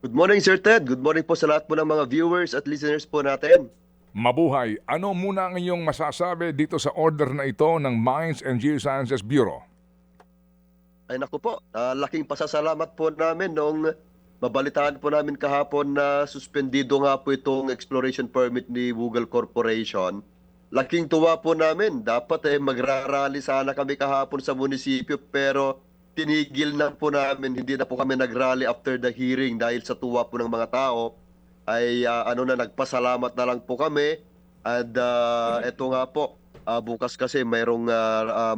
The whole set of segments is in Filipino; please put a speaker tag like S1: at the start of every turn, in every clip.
S1: Good morning, Sir Ted. Good morning po sa lahat po ng mga viewers at listeners po natin.
S2: Mabuhay, ano muna ang iyong masasabi dito sa order na ito ng Mines and Geosciences Bureau?
S1: Ay naku po, laking pasasalamat po namin nung mabalitaan po namin kahapon na suspendido nga po itong exploration permit ni Google Corporation. Laking tuwa po namin. Dapat magrarally sana kami kahapon sa munisipyo pero tinigil na po namin. Hindi na po kami nagrally after the hearing dahil sa tuwa po ng mga tao. Ay nagpasalamat na lang po kami. At eto nga po, bukas kasi mayroong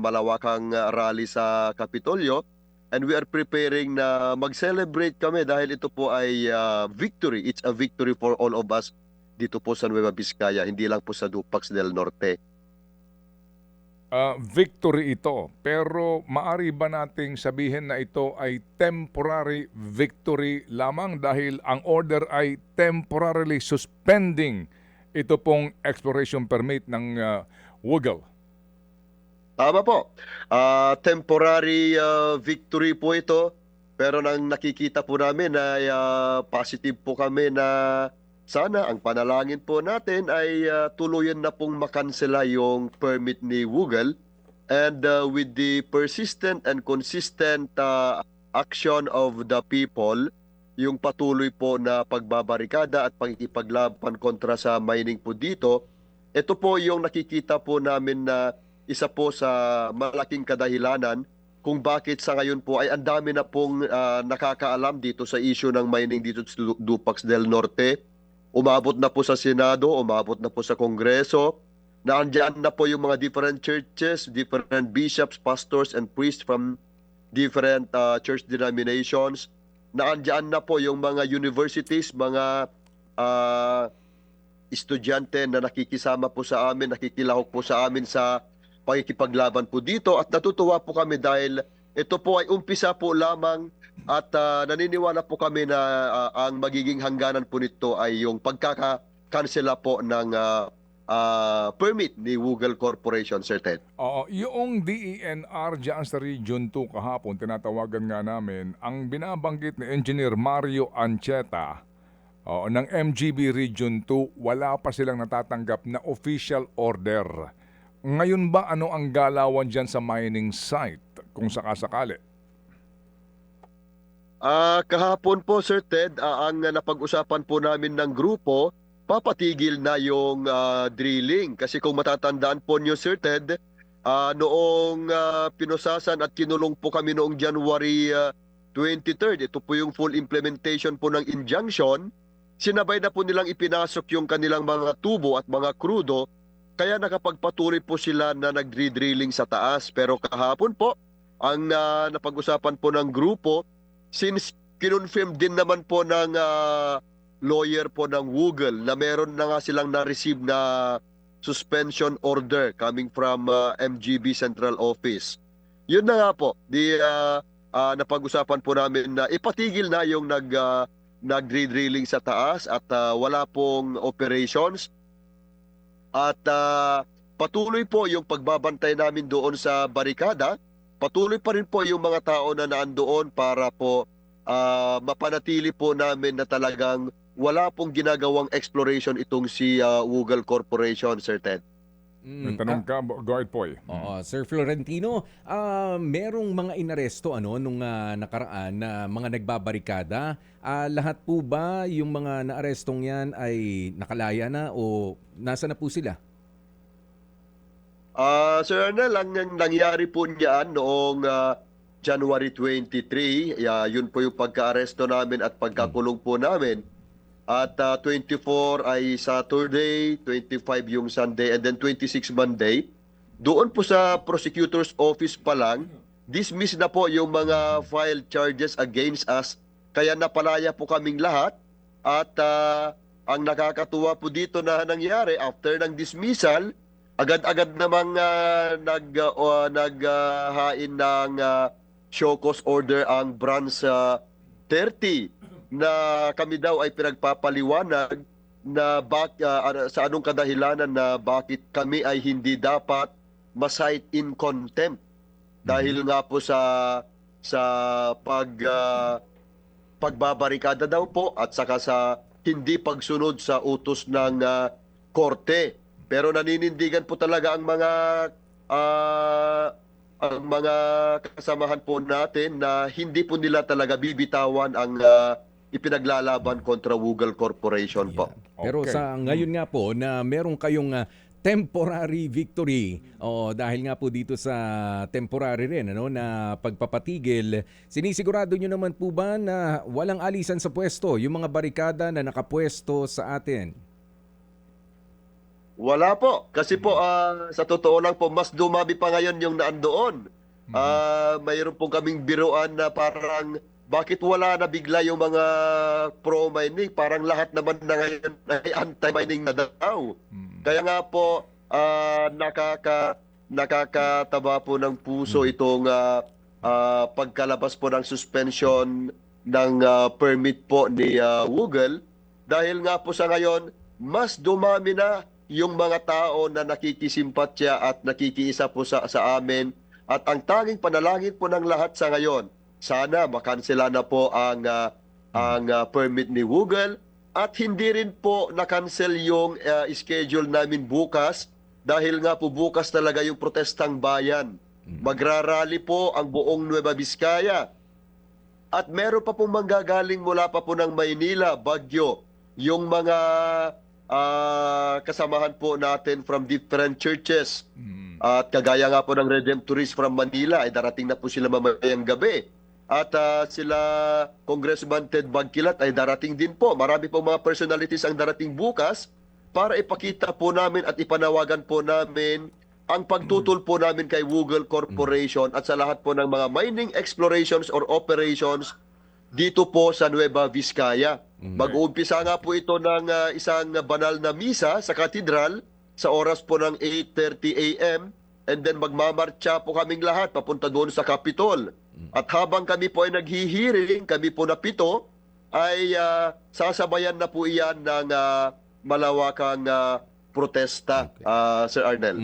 S1: malawakang rally sa Kapitolyo. And we are preparing na mag-celebrate kami dahil ito po ay victory. It's a victory for all of us dito po sa Nueva Vizcaya, hindi lang po sa Dupax del Norte.
S2: Victory ito, pero maari ba nating sabihin na ito ay temporary victory lamang dahil ang order ay temporarily suspending ito pong exploration permit ng Google?
S1: Tama po. Temporary victory po ito. Pero nang nakikita po namin ay positive po kami na sana ang panalangin po natin ay tuluyan na pong makansela yung permit ni Google. And with the persistent and consistent action of the people, yung patuloy po na pagbabarikada at pagkikipaglaban kontra sa mining po dito, ito po yung nakikita po namin na isa po sa malaking kadahilanan kung bakit sa ngayon po ay ang dami na pong nakakaalam dito sa issue ng mining dito sa Dupax del Norte. Umabot na po sa Senado, umabot na po sa Kongreso. Naandyan na po yung mga different churches, different bishops, pastors, and priests from different church denominations. Naandyan na po yung mga universities, mga estudyante na nakikisama po sa amin, nakikilahok po sa amin sa pakikipaglaban po dito. At natutuwa po kami dahil ito po ay umpisa po lamang at naniniwala po kami na ang magiging hangganan po nito ay yung pagkakansela po ng permit ni Google Corporation, Sir Ted.
S2: Yung DENR dyan sa Region 2 kahapon, tinatawagan nga namin, ang binabanggit ni Engineer Mario Ancheta ng MGB Region 2, wala pa silang natatanggap na official order. Ngayon ba ano ang galawan dyan sa mining site kung sakasakali?
S1: Kahapon po, Sir Ted, ang napag-usapan po namin ng grupo, papatigil na yung drilling. Kasi kung matatandaan po niyo, Sir Ted, noong pinusasan at kinulong po kami noong January 23rd, ito po yung full implementation po ng injunction, sinabay na po nilang ipinasok yung kanilang mga tubo at mga krudo, kaya nakapagpatuloy po sila na nag-drilling sa taas. Pero kahapon po, ang napag-usapan po ng grupo, since kinonfirm din naman po ng lawyer po ng Google na meron na nga silang na-receive na suspension order coming from MGB Central Office. Yun na nga po, napag-usapan po namin na ipatigil na yung nag-drilling sa taas at wala pong operations. At patuloy po yung pagbabantay namin doon sa barikada. Patuloy pa rin po yung mga tao na naandoon para po mapanatili po namin na talagang wala pong ginagawang exploration itong si Google Corporation, Sir Ted.
S2: May tanong ka, go ahead, Poy.
S3: Sir Florentino, merong mga inaresto nung nakaraan na mga nagbabarikada. Lahat po ba yung mga naarestong yan ay nakalaya na o nasa na po sila?
S1: Sir Arnel, ang nangyari po niyan noong January 23, yun po yung pagka-aresto namin at pagkakulong po namin. At 24 ay Saturday, 25 yung Sunday, and then 26 Monday. Doon po sa prosecutor's office pa lang, dismiss na po yung mga filed charges against us. Kaya napalaya po kaming lahat. At ang nakakatuwa po dito na nangyari, after ng dismissal, agad-agad namang naghain ng show cause order ang branch 30 na kami daw ay pinagpapaliwanag na sa anong kadahilanan na bakit kami ay hindi dapat ma-cite in contempt dahil nga po sa pag pagbabarikada daw po at saka sa hindi pagsunod sa utos ng korte. Pero naninindigan po talaga ang mga kasamahan po natin na hindi po nila talaga bibitawan ang ipinaglalaban kontra Google Corporation po.
S3: Pero
S2: Okay.
S3: sa ngayon nga po na meron kayong temporary victory dahil nga po dito sa temporary rin na pagpapatigil, sinisigurado nyo naman po ba na walang alisan sa pwesto yung mga barikada na nakapwesto sa atin?
S1: Wala po. Kasi po, sa totoo lang po, mas dumami pa ngayon yung naandoon. Mayroon po kaming biruan na parang bakit wala na bigla yung mga pro-mining? Parang lahat naman na ngayon ay anti-mining na daw. Kaya nga po, nakakataba po ng puso itong pagkalabas po ng suspension ng permit po ni Google. Dahil nga po sa ngayon, mas dumami na yung mga tao na nakikisimpatya at nakikiisa po sa amin. At ang tanging panalangin po ng lahat sa ngayon, sana makansela na po ang permit ni Google at hindi rin po na-cancel yung schedule namin bukas dahil nga po bukas talaga yung protestang bayan. Magrarally po ang buong Nueva Vizcaya. At meron pa pong manggagaling mula pa po ng Maynila, Baguio, yung mga kasamahan po natin from different churches. At kagaya nga po ng Redemptorists from Manila, ay darating na po sila mamayang gabi. At sila Congressman Ted Bagkilat ay darating din po. Marami po mga personalities ang darating bukas para ipakita po namin at ipanawagan po namin ang pagtutol po namin kay Google Corporation at sa lahat po ng mga mining explorations or operations dito po sa Nueva Vizcaya. Mag-uumpisa nga po ito ng isang banal na misa sa katedral sa oras po ng 8:30 a.m. and then magmamarcha po kaming lahat papunta doon sa Capitol. At habang kami po ay naghihiring, kami po na 7, ay sasabayan na po iyan ng malawakang protesta, Sir Arnel.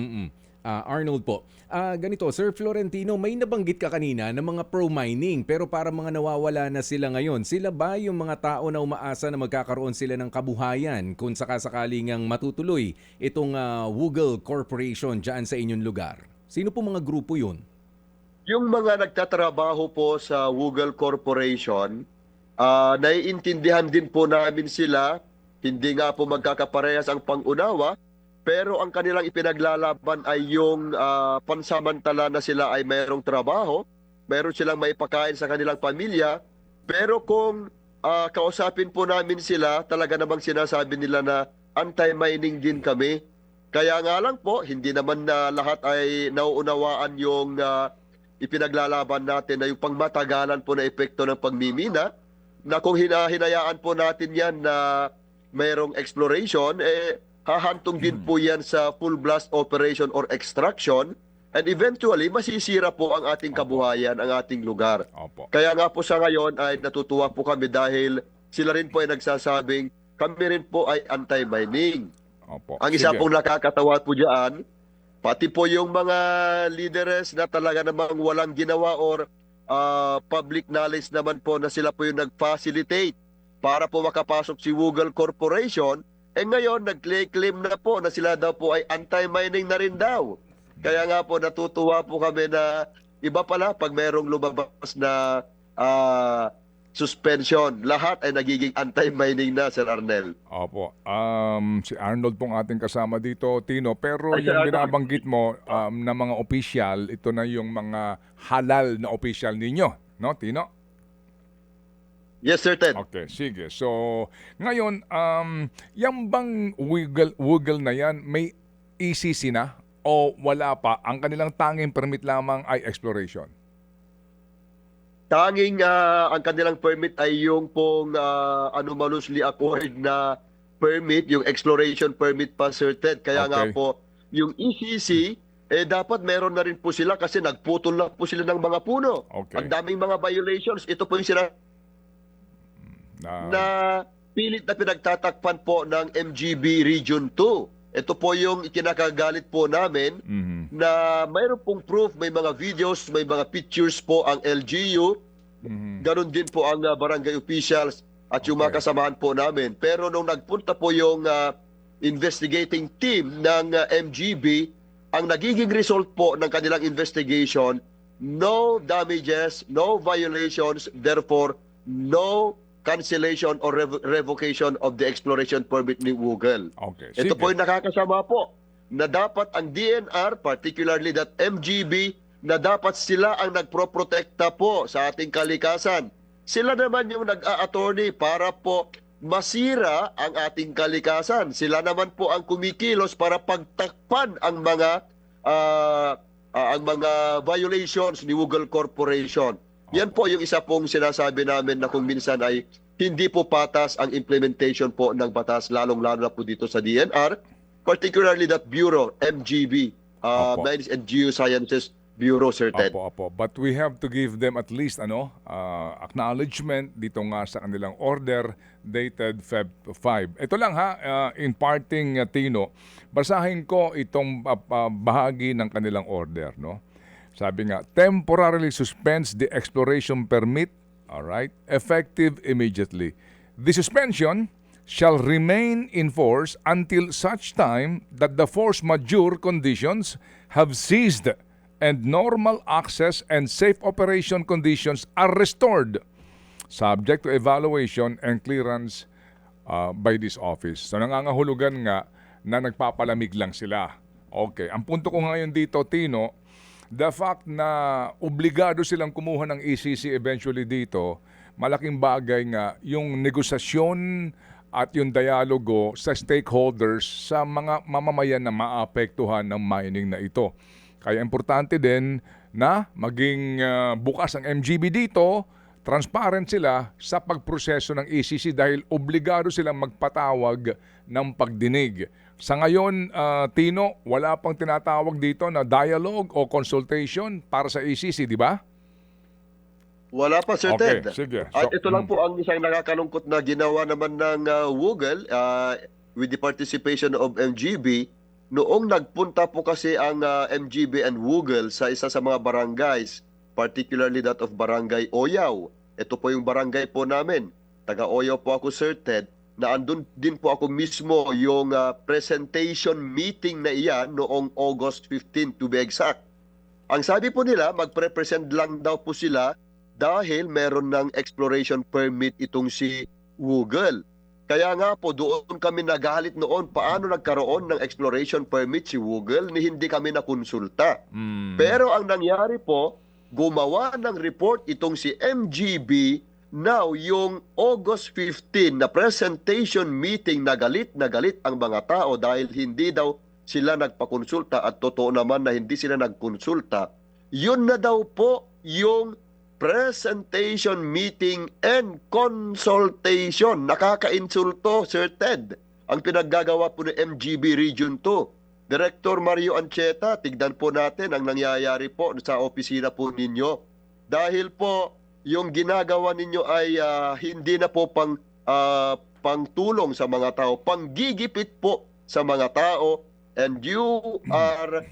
S3: Arnold po. Ganito, Sir Florentino, may nabanggit ka kanina ng mga pro-mining pero para mga nawawala na sila ngayon. Sila ba yung mga tao na umaasa na magkakaroon sila ng kabuhayan kung sakasakaling ang matutuloy itong Google Corporation dyan sa inyong lugar? Sino po mga grupo yun?
S1: Yung mga nagtatrabaho po sa Google Corporation, naiintindihan din po namin sila. Hindi nga po magkakaparehas ang pangunawa. Pero ang kanilang ipinaglalaban ay yung pansamantala na sila ay mayroong trabaho, mayroon silang maipakain sa kanilang pamilya. Pero kung kausapin po namin sila, talaga namang sinasabi nila na anti-mining din kami. Kaya nga lang po, hindi naman na lahat ay nauunawaan yung ipinaglalaban natin na yung pangmatagalan po na epekto ng pagmimina, na kung hinayaan po natin yan na mayroong exploration, hahantong din po yan sa full blast operation or extraction and eventually masisira po ang ating kabuhayan, ang ating lugar.
S2: Opo.
S1: Kaya nga po sa ngayon ay natutuwa po kami dahil sila rin po ay nagsasabing kami rin po ay anti-mining.
S2: Opo.
S1: Ang isa
S2: Sige.
S1: pong nakakatawa po dyan, pati po yung mga leaders na talaga namang walang ginawa or public knowledge naman po na sila po yung nag-facilitate para po makapasok si Google Corporation. Ngayon, nag-claim na po na sila daw po ay anti-mining na rin daw. Kaya nga po, natutuwa po kami na iba pala pag merong lumabas na suspension. Lahat ay nagiging anti-mining na, Sir Arnel.
S2: Opo. Si Arnold pong ating kasama dito, Tino. Pero
S1: Ay,
S2: yung
S1: Sir Arnold.
S2: binabanggit mo na mga opisyal, ito na yung mga halal na opisyal ninyo. No, Tino?
S1: Yes, Sir Ted.
S2: Okay, sige. So, ngayon, yung bang Google na yan, may ECC na o wala pa? Ang kanilang tanging permit lamang ay exploration.
S1: Tanging ang kanilang permit ay yung pong anomalously acquired na permit, yung exploration permit pa, Sir Ted. Kaya nga
S2: Okay.
S1: po, yung ECC, dapat meron na rin po sila kasi nagputol na po sila ng mga puno.
S2: Okay.
S1: Ang daming mga violations. Ito po yung na pilit na pinagtatakpan po ng MGB Region 2. Ito po yung ikinakagalit po namin
S2: Mhm.
S1: na mayroon pong proof, may mga videos, may mga pictures po ang LGU
S2: Mhm.
S1: ganun din po ang barangay officials at yung mga
S2: Okay.
S1: kasamahan po namin. Pero nung nagpunta po yung investigating team ng MGB, ang nagiging result po ng kanilang investigation, no damages, no violations, therefore no cancellation or revocation of the exploration permit ni Google.
S2: Okay.
S1: Ito
S2: Sige.
S1: po yung nakakasama po na dapat ang DNR, particularly that MGB, na dapat sila ang nagproprotekta po sa ating kalikasan. Sila naman yung nag-a-attorney para po masira ang ating kalikasan. Sila naman po ang kumikilos para pagtakpan ang mga violations ni Google Corporation. Yan po yung isa pong sinasabi namin na kung minsan ay hindi po patas ang implementation po ng batas, lalong-lalo na po dito sa DNR, particularly that Bureau, MGB,
S2: Opo.
S1: Mines and Geosciences Bureau, Sir Ted.
S2: Opo. But we have to give them at least acknowledgement dito nga sa kanilang order dated Feb 5. Ito lang in parting Tino, basahin ko itong bahagi ng kanilang order, no? Sabi nga, temporarily suspends the exploration permit, all right, effective immediately. The suspension shall remain in force until such time that the force majeure conditions have ceased and normal access and safe operation conditions are restored, subject to evaluation and clearance by this office. So nangangahulugan nga na nagpapalamig lang sila. Okay, ang punto ko ngayon dito, Tino, the fact na obligado silang kumuha ng ECC eventually dito, malaking bagay nga yung negosasyon at yung dialogo sa stakeholders sa mga mamamayan na maapektuhan ng mining na ito. Kaya importante din na maging bukas ang MGB dito, transparent sila sa pagproseso ng ECC dahil obligado silang magpatawag ng pagdinig. Sa ngayon, Tino, wala pang tinatawag dito na dialogue o consultation para sa ECC, di ba?
S1: Wala pa, Sir
S2: Okay,
S1: Ted.
S2: sige.
S1: At
S2: So,
S1: ito lang po ang isang nakakalungkot na ginawa naman ng Google with the participation of MGB. Noong nagpunta po kasi ang MGB and Google sa isa sa mga barangays, particularly that of Barangay Oyaw. Ito po yung barangay po namin. Taga Oyaw po ako, Sir Ted, na andun din po ako mismo yung presentation meeting na iyan noong August 15 to be exact. Ang sabi po nila, magpre-present lang daw po sila dahil meron ng exploration permit itong si Google. Kaya nga po doon kami nagalit noon paano nagkaroon ng exploration permit si Google ni hindi kami nakonsulta. Pero ang nangyari po, gumawa ng report itong si MGB. Now, yung August 15 na presentation meeting, na galit ang mga tao dahil hindi daw sila nagpakonsulta at totoo naman na hindi sila nagkonsulta. Yun na daw po yung presentation meeting and consultation. Nakaka-insulto, Sir Ted, ang pinaggagawa po ng MGB Region 2. Director Mario Ancheta, tignan po natin ang nangyayari po sa opisina po ninyo. Dahil po, yung ginagawa ninyo ay hindi na po pangtulong sa mga tao, panggigipit po sa mga tao, and you are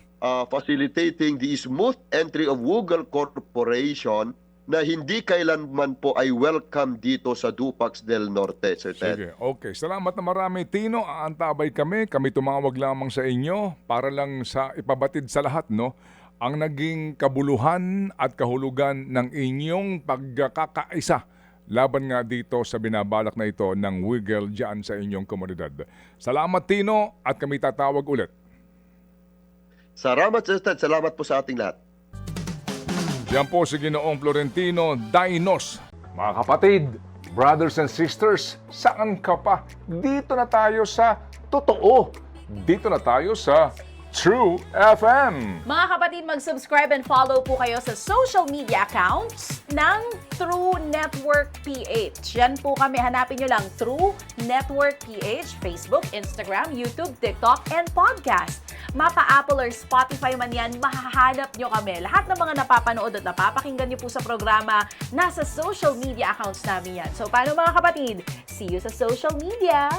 S1: facilitating the smooth entry of Google Corporation na hindi kailanman po ay welcome dito sa Dupax del Norte, Sir Ted.
S2: sige, okay. Salamat na marami, Tino. Aantabay kami. Kami tumawag lamang sa inyo para lang sa ipabatid sa lahat, no? Ang naging kabuluhan at kahulugan ng inyong pagkakaisa laban nga dito sa binabalak na ito ng Wiggle dyan sa inyong komunidad. Salamat, Tino, at kami tatawag ulit.
S1: Salamat, Sir Ted. Salamat po sa ating lahat.
S2: Yan po si Ginoong Florentino Dainos. Mga kapatid, brothers and sisters, saan ka pa? Dito na tayo sa totoo. Dito na tayo sa True FM.
S4: Mga kapatid, mag-subscribe and follow po kayo sa social media accounts ng True Network PH. Yan po kami, hanapin nyo lang True Network PH, Facebook, Instagram, YouTube, TikTok, and podcast. Mapa Apple or Spotify man yan, mahahanap nyo kami. Lahat ng mga napapanood at napapakinggan nyo po sa programa, nasa social media accounts namin yan. So paano mga kapatid? See you sa social media!